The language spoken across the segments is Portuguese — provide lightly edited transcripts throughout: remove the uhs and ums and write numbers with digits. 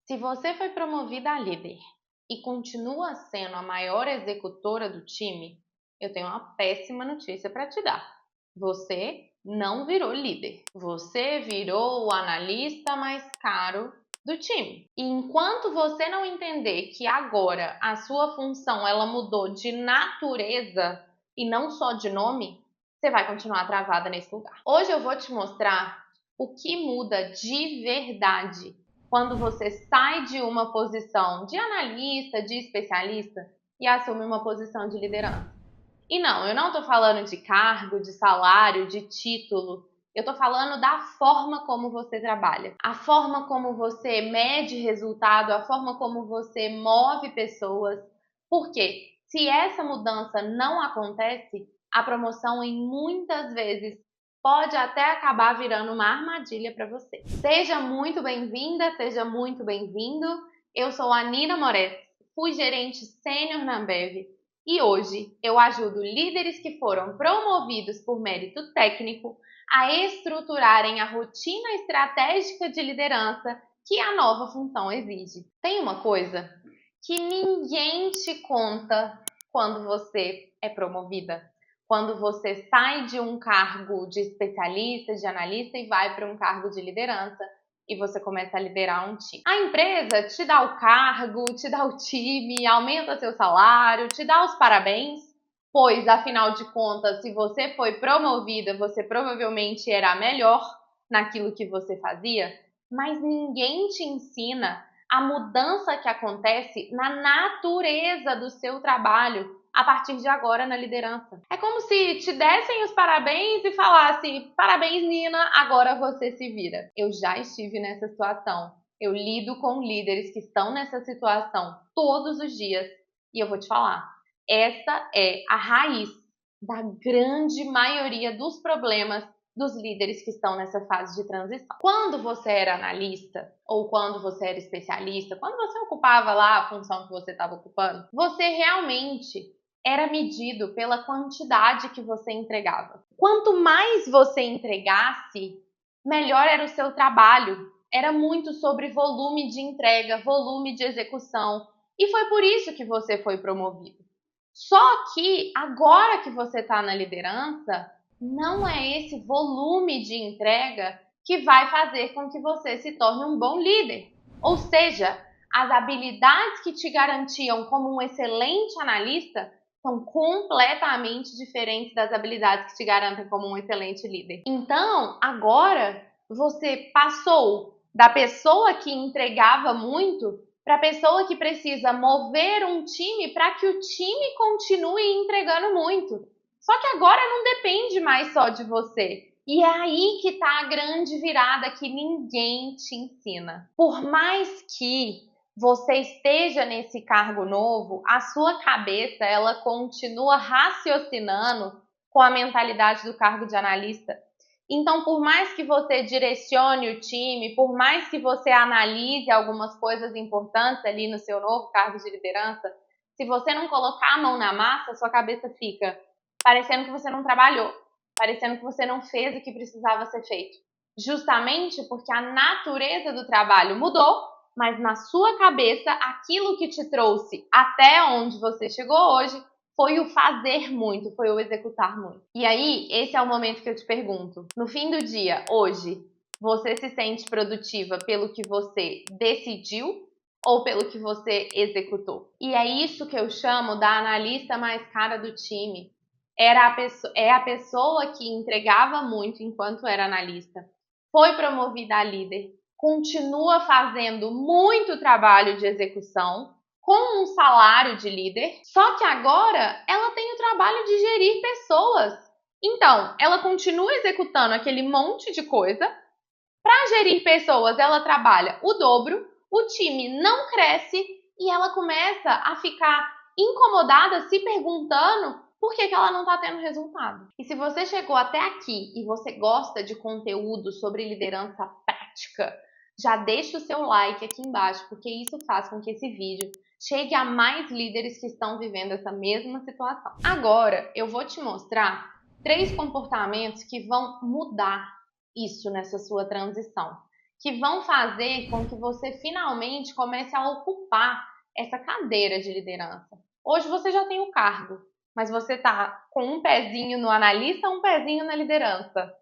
Se você foi promovida a líder e continua sendo a maior executora do time, eu tenho uma péssima notícia para te dar. Você não virou líder. Você virou o analista mais caro do time. E enquanto você não entender que agora a sua função ela mudou de natureza e não só de nome, você vai continuar travada nesse lugar. Hoje eu vou te mostrar o que muda de verdade quando você sai de uma posição de analista, de especialista e assume uma posição de liderança. E não, eu não estou falando de cargo, de salário, de título. Eu estou falando da forma como você trabalha, a forma como você mede resultado, a forma como você move pessoas. Porque se essa mudança não acontece, a promoção em muitas vezes pode até acabar virando uma armadilha para você. Seja muito bem-vinda, seja muito bem-vindo. Eu sou a Nina Moretz, fui gerente sênior na Ambev e hoje eu ajudo líderes que foram promovidos por mérito técnico a estruturarem a rotina estratégica de liderança que a nova função exige. Tem uma coisa que ninguém te conta quando você é promovida. Quando você sai de um cargo de especialista, de analista e vai para um cargo de liderança e você começa a liderar um time. A empresa te dá o cargo, te dá o time, aumenta seu salário, te dá os parabéns, pois afinal de contas, se você foi promovida, você provavelmente era melhor naquilo que você fazia, mas ninguém te ensina a mudança que acontece na natureza do seu trabalho a partir de agora na liderança. É como se te dessem os parabéns e falassem: parabéns, Nina, agora você se vira. Eu já estive nessa situação. Eu lido com líderes que estão nessa situação todos os dias e eu vou te falar, essa é a raiz da grande maioria dos problemas dos líderes que estão nessa fase de transição. Quando você era analista ou quando você era especialista, quando você ocupava lá a função que você estava ocupando, você realmente era medido pela quantidade que você entregava. Quanto mais você entregasse, melhor era o seu trabalho. Era muito sobre volume de entrega, volume de execução. E foi por isso que você foi promovido. Só que agora que você está na liderança, não é esse volume de entrega que vai fazer com que você se torne um bom líder. Ou seja, as habilidades que te garantiam como um excelente analista são completamente diferentes das habilidades que te garantem como um excelente líder. Então, agora você passou da pessoa que entregava muito para a pessoa que precisa mover um time para que o time continue entregando muito. Só que agora não depende mais só de você. E é aí que está a grande virada que ninguém te ensina. Por mais que você esteja nesse cargo novo, a sua cabeça ela continua raciocinando com a mentalidade do cargo de analista. Então, por mais que você direcione o time, por mais que você analise algumas coisas importantes ali no seu novo cargo de liderança, se você não colocar a mão na massa, sua cabeça fica parecendo que você não trabalhou, parecendo que você não fez o que precisava ser feito. Justamente porque a natureza do trabalho mudou, mas na sua cabeça, aquilo que te trouxe até onde você chegou hoje foi o fazer muito, foi o executar muito. E aí, esse é o momento que eu te pergunto. No fim do dia, hoje, você se sente produtiva pelo que você decidiu ou pelo que você executou? E é isso que eu chamo da analista mais cara do time. É a pessoa que entregava muito enquanto era analista, foi promovida a líder, continua fazendo muito trabalho de execução, com um salário de líder, só que agora ela tem o trabalho de gerir pessoas. Então, ela continua executando aquele monte de coisa. Para gerir pessoas, ela trabalha o dobro, o time não cresce e ela começa a ficar incomodada, se perguntando por que ela não está tendo resultado. E se você chegou até aqui e você gosta de conteúdo sobre liderança prática, já deixa o seu like aqui embaixo, porque isso faz com que esse vídeo chegue a mais líderes que estão vivendo essa mesma situação. Agora, eu vou te mostrar 3 comportamentos que vão mudar isso nessa sua transição. que vão fazer com que você finalmente comece a ocupar essa cadeira de liderança. Hoje você já tem o cargo, mas você está com um pezinho no analista, um pezinho na liderança.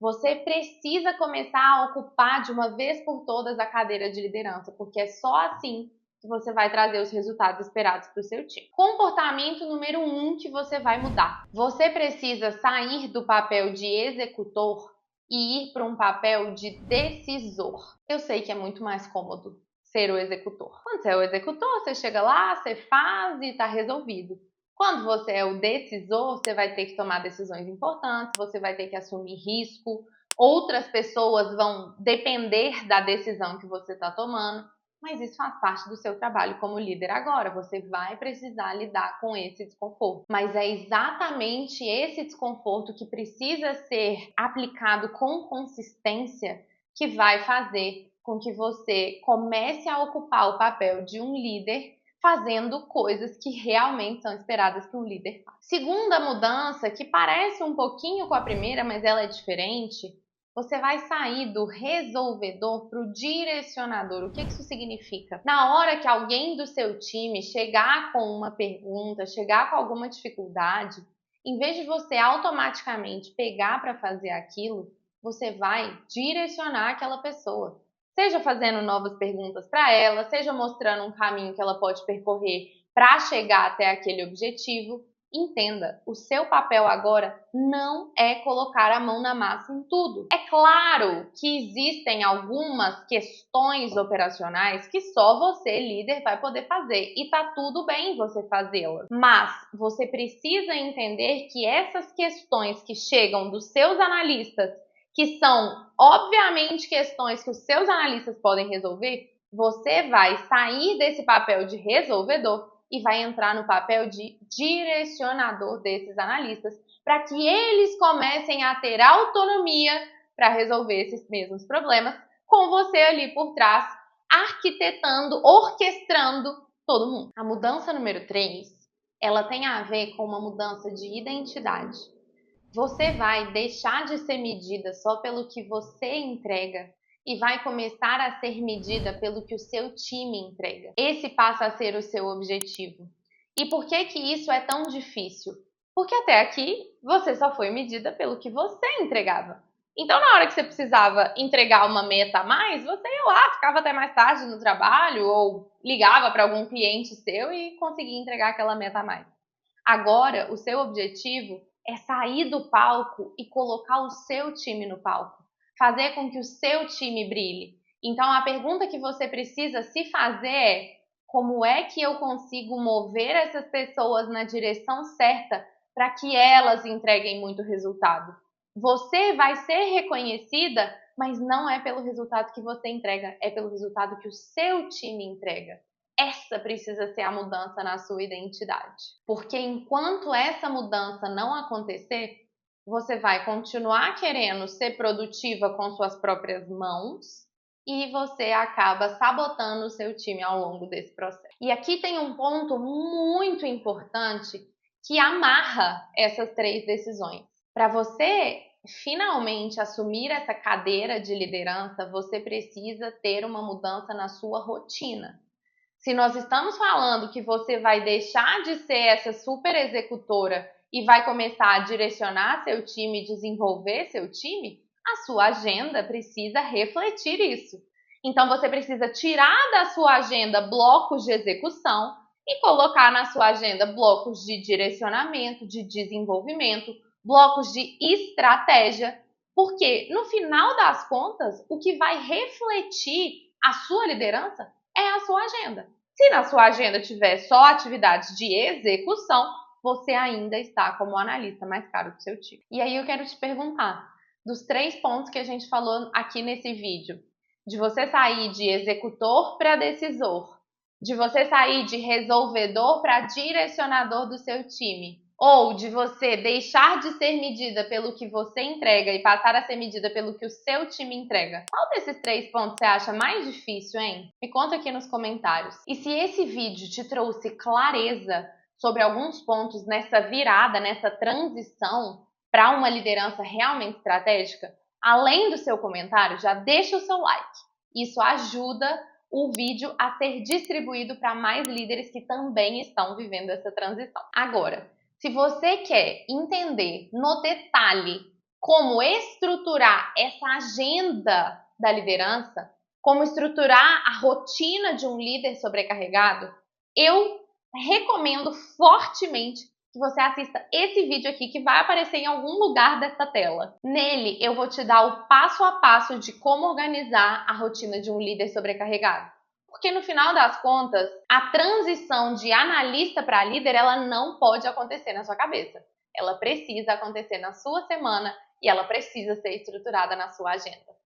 Você precisa começar a ocupar de uma vez por todas a cadeira de liderança, porque é só assim que você vai trazer os resultados esperados para o seu time. Comportamento número 1 que você vai mudar. Você precisa sair do papel de executor e ir para um papel de decisor. Eu sei que é muito mais cômodo ser o executor. Quando você é o executor, você chega lá, você faz e está resolvido. Quando você é o decisor, você vai ter que tomar decisões importantes, você vai ter que assumir risco, outras pessoas vão depender da decisão que você está tomando, mas isso faz parte do seu trabalho como líder agora. Você vai precisar lidar com esse desconforto. Mas é exatamente esse desconforto que precisa ser aplicado com consistência que vai fazer com que você comece a ocupar o papel de um líder fazendo coisas que realmente são esperadas que um líder faça. Segunda mudança, que parece um pouquinho com a primeira, mas ela é diferente, você vai sair do resolvedor para o direcionador. O que isso significa? Na hora que alguém do seu time chegar com uma pergunta, chegar com alguma dificuldade, em vez de você automaticamente pegar para fazer aquilo, você vai direcionar aquela pessoa. Seja fazendo novas perguntas para ela, seja mostrando um caminho que ela pode percorrer para chegar até aquele objetivo. Entenda, o seu papel agora não é colocar a mão na massa em tudo. É claro que existem algumas questões operacionais que só você, líder, vai poder fazer e tá tudo bem você fazê-las. Mas você precisa entender que essas questões que chegam dos seus analistas, que são obviamente questões que os seus analistas podem resolver, você vai sair desse papel de resolvedor e vai entrar no papel de direcionador desses analistas, para que eles comecem a ter autonomia para resolver esses mesmos problemas, com você ali por trás, arquitetando, orquestrando todo mundo. A mudança número 3, ela tem a ver com uma mudança de identidade. Você vai deixar de ser medida só pelo que você entrega e vai começar a ser medida pelo que o seu time entrega. Esse passa a ser o seu objetivo. E por que que isso é tão difícil? Porque até aqui você só foi medida pelo que você entregava. Então, na hora que você precisava entregar uma meta a mais, você ia lá, ficava até mais tarde no trabalho ou ligava para algum cliente seu e conseguia entregar aquela meta a mais. Agora, o seu objetivo é sair do palco e colocar o seu time no palco, fazer com que o seu time brilhe. Então, a pergunta que você precisa se fazer é: como é que eu consigo mover essas pessoas na direção certa para que elas entreguem muito resultado? Você vai ser reconhecida, mas não é pelo resultado que você entrega, é pelo resultado que o seu time entrega. Essa precisa ser a mudança na sua identidade. Porque enquanto essa mudança não acontecer, você vai continuar querendo ser produtiva com suas próprias mãos e você acaba sabotando o seu time ao longo desse processo. E aqui tem um ponto muito importante que amarra essas 3 decisões. Para você finalmente assumir essa cadeira de liderança, você precisa ter uma mudança na sua rotina. Se nós estamos falando que você vai deixar de ser essa super executora e vai começar a direcionar seu time, desenvolver seu time, a sua agenda precisa refletir isso. Então você precisa tirar da sua agenda blocos de execução e colocar na sua agenda blocos de direcionamento, de desenvolvimento, blocos de estratégia, porque no final das contas, o que vai refletir a sua liderança é a sua agenda. Se na sua agenda tiver só atividades de execução, você ainda está como o analista mais caro do seu time. E aí eu quero te perguntar, dos 3 pontos que a gente falou aqui nesse vídeo, de você sair de executor para decisor, de você sair de resolvedor para direcionador do seu time, ou de você deixar de ser medida pelo que você entrega e passar a ser medida pelo que o seu time entrega. Qual desses 3 pontos você acha mais difícil, hein? Me conta aqui nos comentários. E se esse vídeo te trouxe clareza sobre alguns pontos nessa virada, nessa transição para uma liderança realmente estratégica, além do seu comentário, já deixa o seu like. Isso ajuda o vídeo a ser distribuído para mais líderes que também estão vivendo essa transição. Agora, se você quer entender no detalhe como estruturar essa agenda da liderança, como estruturar a rotina de um líder sobrecarregado, eu recomendo fortemente que você assista esse vídeo aqui que vai aparecer em algum lugar dessa tela. Nele, eu vou te dar o passo a passo de como organizar a rotina de um líder sobrecarregado. Porque no final das contas, a transição de analista para líder, ela não pode acontecer na sua cabeça. Ela precisa acontecer na sua semana e ela precisa ser estruturada na sua agenda.